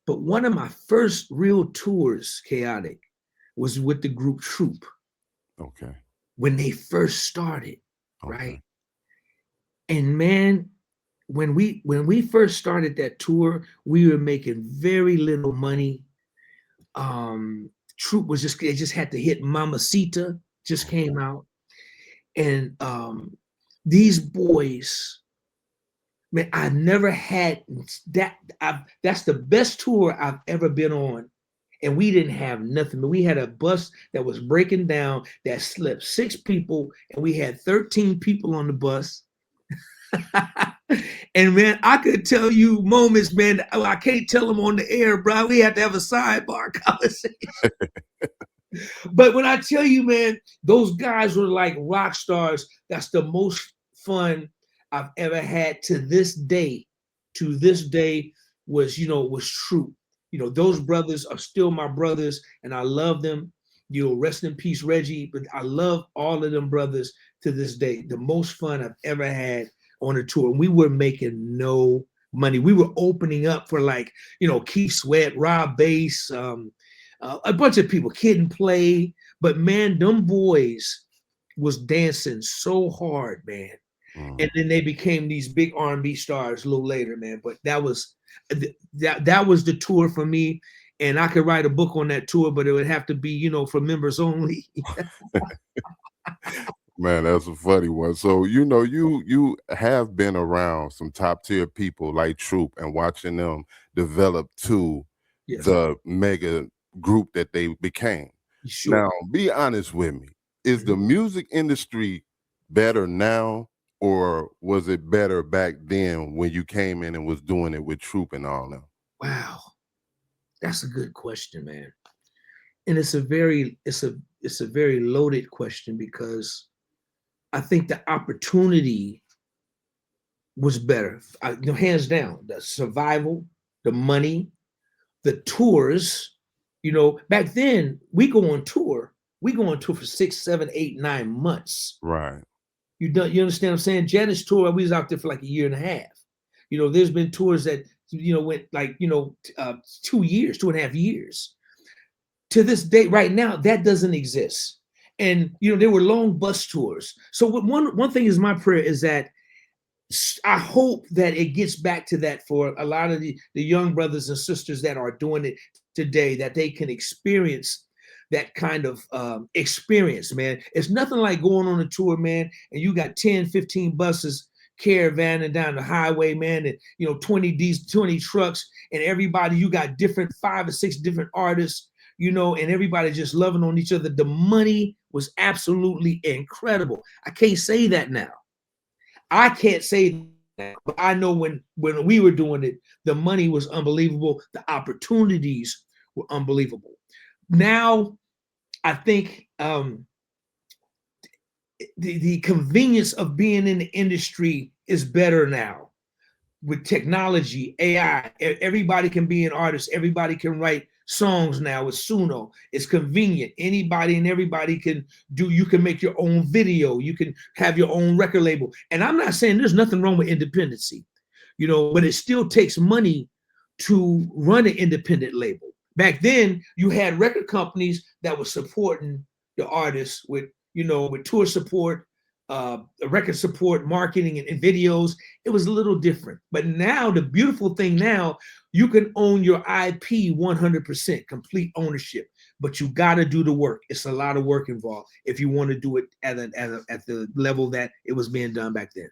But one of my first real tours, Chaotic, was with the group Troop. Okay. When they first started, Okay. right? And man, when we first started that tour, we were making very little money. Troop was just, they just had to hit Mamacita, just came out. And these boys, man, I never had that. That's the best tour I've ever been on. And we didn't have nothing, but we had a bus that was breaking down that slept 6 people, and we had 13 people on the bus. And man, I could tell you moments, man. I can't tell them on the air, bro. We had to have a sidebar conversation. But when I tell you, man, those guys were like rock stars. That's the most fun I've ever had to this day. To this day was true. Those brothers are still my brothers, and I love them. Rest in peace, Reggie. But I love all of them brothers to this day. The most fun I've ever had on a tour. And we were making no money. We were opening up for Keith Sweat, Rob Bass, a bunch of people, Kid and Play. But man, them boys was dancing so hard, man. And then they became these big R&B stars a little later, man. But that was the tour for me. And I could write a book on that tour, but it would have to be, for members only. Man, that's a funny one. So, you have been around some top tier people like Troop and watching them develop to the mega group that they became. Sure. Now, be honest with me. Is the music industry better now, or was it better back then when you came in and was doing it with Troop and all that? Wow. That's a good question, man. And it's a very loaded question, because I think the opportunity was better. Hands down, the survival, the money, the tours. Back then we go on tour for 6, 7, 8, 9 months. Right. You understand what I'm saying? Janet's tour, we was out there for like a year and a half. There's been tours that went 2 years, 2.5 years. To this day, right now, that doesn't exist. And there were long bus tours. So one thing is, my prayer is that I hope that it gets back to that for a lot of the young brothers and sisters that are doing it today, that they can experience that kind of experience, man. It's nothing like going on a tour, man, and you got 10, 15 buses caravanning down the highway, man, and 20 trucks, and everybody, you got 5 or 6 different artists, and everybody just loving on each other. The money was absolutely incredible. I can't say that now. I can't say that, but I know when we were doing it, the money was unbelievable. The opportunities were unbelievable. Now, I think the convenience of being in the industry is better now. With technology, AI, everybody can be an artist. Everybody can write songs now with Suno. It's convenient. Anybody and everybody you can make your own video. You can have your own record label. And I'm not saying there's nothing wrong with independency, but it still takes money to run an independent label. Back then, you had record companies that were supporting the artists with tour support, record support, marketing, and videos. It was a little different. But now, the beautiful thing now, you can own your IP 100%, complete ownership. But you got to do the work. It's a lot of work involved if you want to do it at the level that it was being done back then.